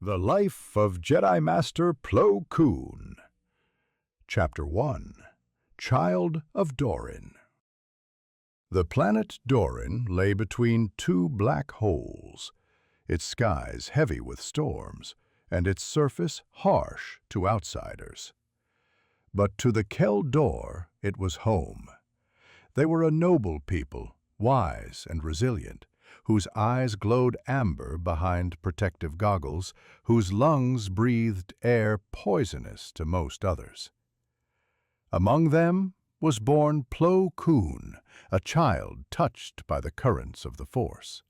The Life of Jedi Master Plo Koon. Chapter 1. Child of Dorin. The planet Dorin lay between two black holes, its skies heavy with storms, and its surface harsh to outsiders. But to the Kel Dor it was home. They were a noble people, wise and resilient, whose eyes glowed amber behind protective goggles, whose lungs breathed air poisonous to most others. Among them was born Plo Koon, a child touched by the currents of the Force.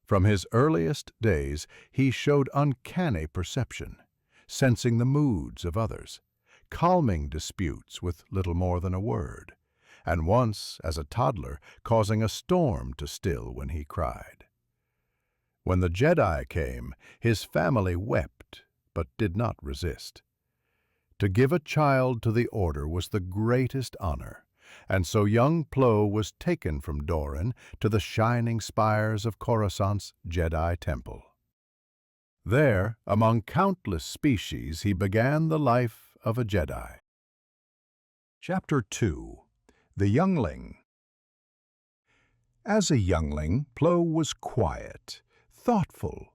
From his earliest days, he showed uncanny perception, sensing the moods of others, calming disputes with little more than a word, and once, as a toddler, causing a storm to still when he cried. When the Jedi came, his family wept, but did not resist. To give a child to the Order was the greatest honor, and so young Plo was taken from Dorin to the shining spires of Coruscant's Jedi Temple. There, among countless species, he began the life of a Jedi. Chapter 2. The Youngling. As a youngling, Plo was quiet, thoughtful.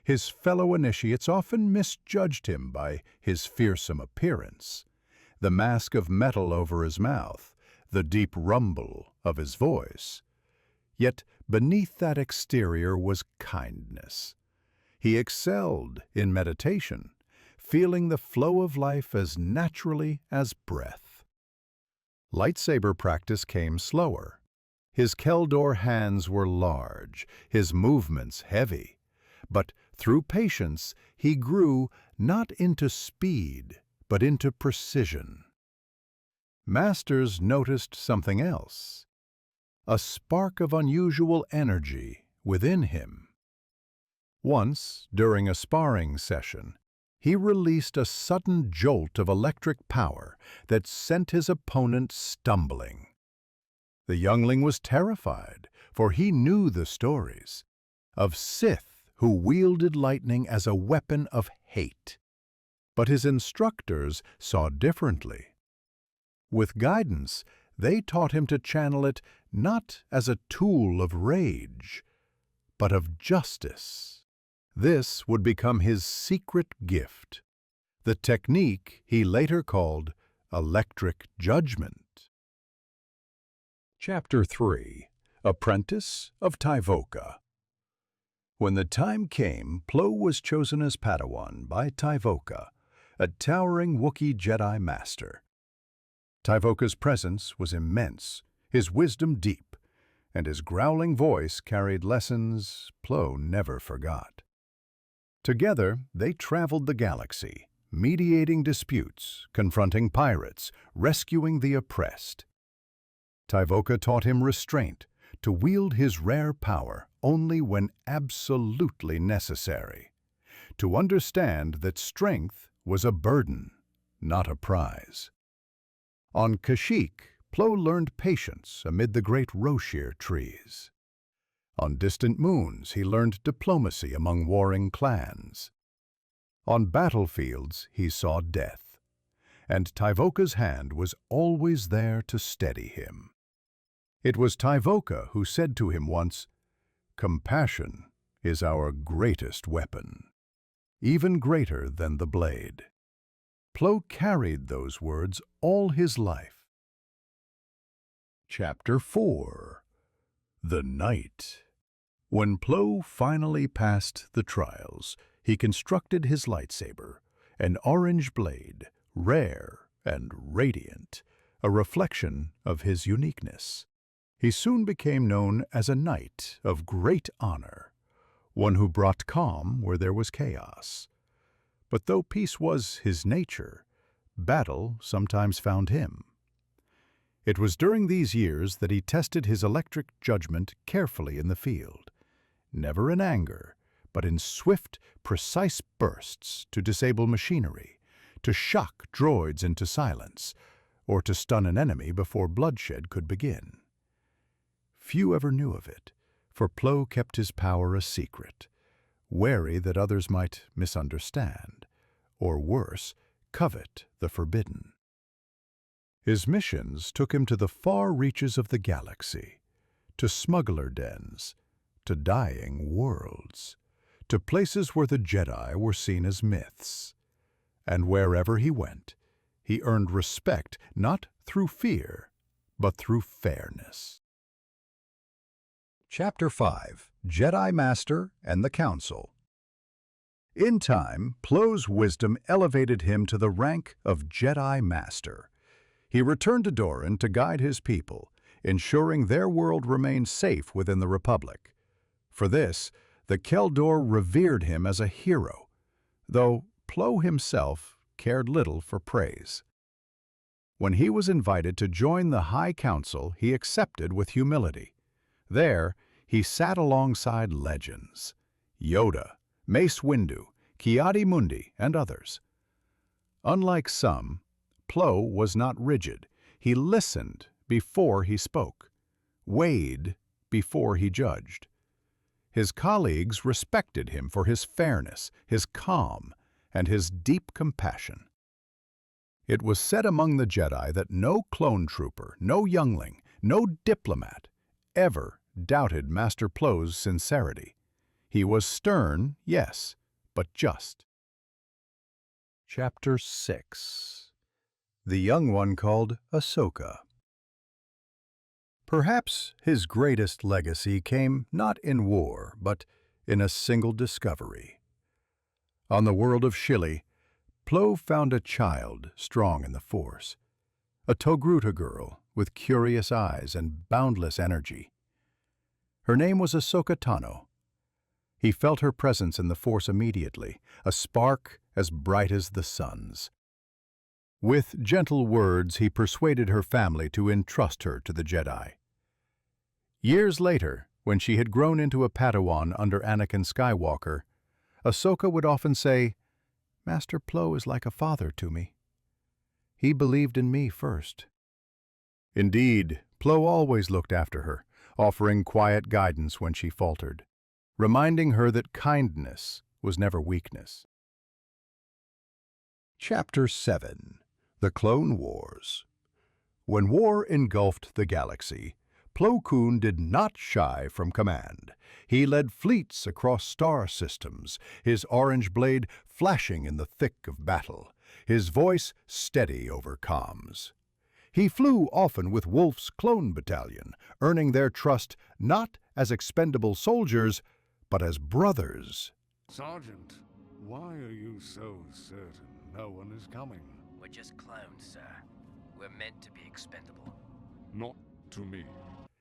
His fellow initiates often misjudged him by his fearsome appearance, the mask of metal over his mouth, the deep rumble of his voice. Yet beneath that exterior was kindness. He excelled in meditation, feeling the flow of life as naturally as breath. Lightsaber practice came slower. His Kel Dor hands were large, his movements heavy, but through patience he grew not into speed, but into precision. Masters noticed something else, a spark of unusual energy within him. Once, during a sparring session, he released a sudden jolt of electric power that sent his opponent stumbling. The youngling was terrified, for he knew the stories of Sith who wielded lightning as a weapon of hate. But his instructors saw differently. With guidance, they taught him to channel it not as a tool of rage, but of justice. This would become his secret gift, the technique he later called electric judgment. Chapter 3. Apprentice of Tyvokka. When the time came, Plo was chosen as Padawan by Tyvokka, a towering Wookie Jedi Master. Tyvokka's presence was immense, his wisdom deep, and his growling voice carried lessons Plo never forgot. Together, they traveled the galaxy, mediating disputes, confronting pirates, rescuing the oppressed. Tyvokka taught him restraint, to wield his rare power only when absolutely necessary, to understand that strength was a burden, not a prize. On Kashyyyk, Plo learned patience amid the great Roshir trees. On distant moons, he learned diplomacy among warring clans. On battlefields, he saw death, and Tyvokka's hand was always there to steady him. It was Tyvokka who said to him once, "Compassion is our greatest weapon, even greater than the blade." Plo carried those words all his life. Chapter 4. The Night. When Plo finally passed the trials, he constructed his lightsaber, an orange blade, rare and radiant, a reflection of his uniqueness. He soon became known as a knight of great honor, one who brought calm where there was chaos. But though peace was his nature, battle sometimes found him. It was during these years that he tested his electric judgment carefully in the field, never in anger, but in swift, precise bursts to disable machinery, to shock droids into silence, or to stun an enemy before bloodshed could begin. Few ever knew of it, for Plo kept his power a secret, wary that others might misunderstand, or worse, covet the forbidden. His missions took him to the far reaches of the galaxy, to smuggler dens, to dying worlds, to places where the Jedi were seen as myths. And wherever he went, he earned respect not through fear, but through fairness. Chapter 5: Jedi Master and the Council. In time, Plo's wisdom elevated him to the rank of Jedi Master. He returned to Dorin to guide his people, ensuring their world remained safe within the Republic. For this, the Kel Dor revered him as a hero, though Plo himself cared little for praise. When he was invited to join the High Council, he accepted with humility. There, he sat alongside legends: Yoda, Mace Windu, Ki-Adi-Mundi, and others. Unlike some, Plo was not rigid. He listened before he spoke, weighed before he judged. His colleagues respected him for his fairness, his calm, and his deep compassion. It was said among the Jedi that no clone trooper, no youngling, no diplomat ever doubted Master Plo's sincerity. He was stern, yes, but just. Chapter 6: The Young One Called Ahsoka. Perhaps his greatest legacy came not in war, but in a single discovery. On the world of Shili, Plo found a child strong in the Force, a Togruta girl with curious eyes and boundless energy. Her name was Ahsoka Tano. He felt her presence in the Force immediately, a spark as bright as the sun's. With gentle words, he persuaded her family to entrust her to the Jedi. Years later, when she had grown into a Padawan under Anakin Skywalker, Ahsoka would often say, "Master Plo is like a father to me. He believed in me first." Indeed, Plo always looked after her, offering quiet guidance when she faltered, reminding her that kindness was never weakness. Chapter 7: The Clone Wars. When war engulfed the galaxy, Plo Koon did not shy from command. He led fleets across star systems, his orange blade flashing in the thick of battle, his voice steady over comms. He flew often with Wolf's clone battalion, earning their trust not as expendable soldiers, but as brothers. Sergeant, why are you so certain no one is coming? We're just clones, sir. We're meant to be expendable. Not to me.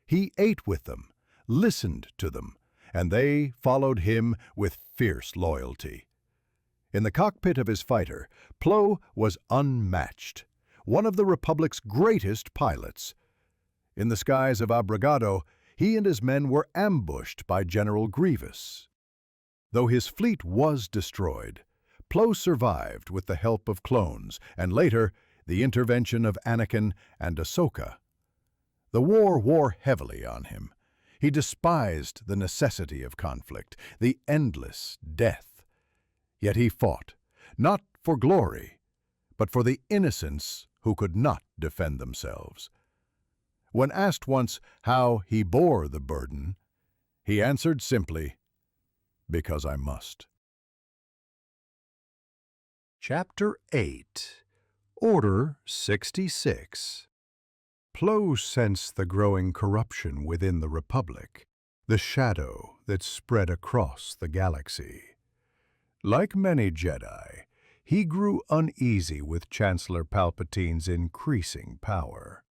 He ate with them, listened to them, and they followed him with fierce loyalty. In the cockpit of his fighter, Plo was unmatched, one of the Republic's greatest pilots. In the skies of Abrogado, he and his men were ambushed by General Grievous. Though his fleet was destroyed, Plo survived with the help of clones, and later, the intervention of Anakin and Ahsoka. The war wore heavily on him. He despised the necessity of conflict, the endless death. Yet he fought, not for glory, but for the innocents who could not defend themselves. When asked once how he bore the burden, he answered simply, "Because I must." Chapter 8: Order 66. Plo sensed the growing corruption within the Republic, the shadow that spread across the galaxy. Like many Jedi, he grew uneasy with Chancellor Palpatine's increasing power.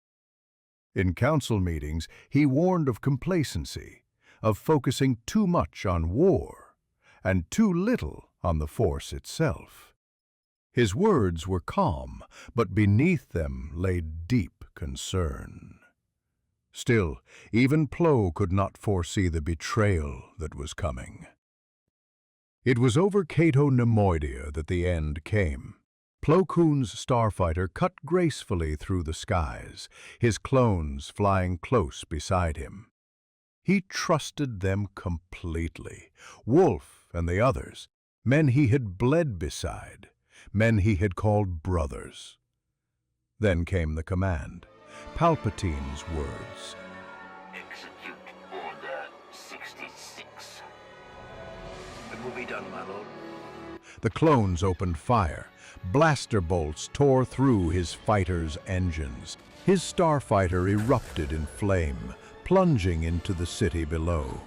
In council meetings, he warned of complacency, of focusing too much on war, and too little on the Force itself. His words were calm, but beneath them lay deep concern. Still, even Plo could not foresee the betrayal that was coming. It was over Cato Nemoidia that the end came. Plo Koon's starfighter cut gracefully through the skies, his clones flying close beside him. He trusted them completely. Wolf and the others, men he had bled beside, men he had called brothers. Then came the command, Palpatine's words. Execute Order 66. It will be done, my lord. The clones opened fire. Blaster bolts tore through his fighter's engines. His starfighter erupted in flame, plunging into the city below.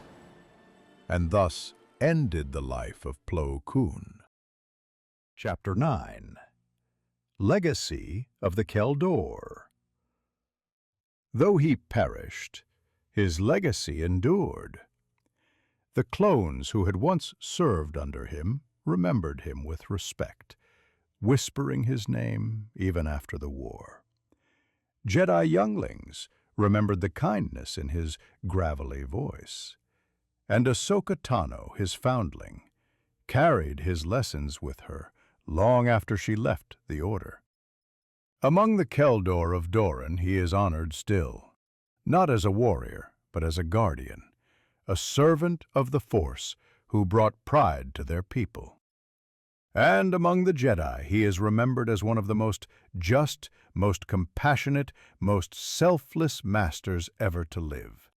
And thus ended the life of Plo Koon. Chapter 9. Legacy of the Kel Dor. Though he perished, his legacy endured. The clones who had once served under him remembered him with respect, whispering his name even after the war. Jedi younglings remembered the kindness in his gravelly voice. And Ahsoka Tano, his foundling, carried his lessons with her long after she left the Order. Among the Kel Dor of Dorin he is honored still, not as a warrior, but as a guardian, a servant of the Force who brought pride to their people. And among the Jedi he is remembered as one of the most just, most compassionate, most selfless masters ever to live.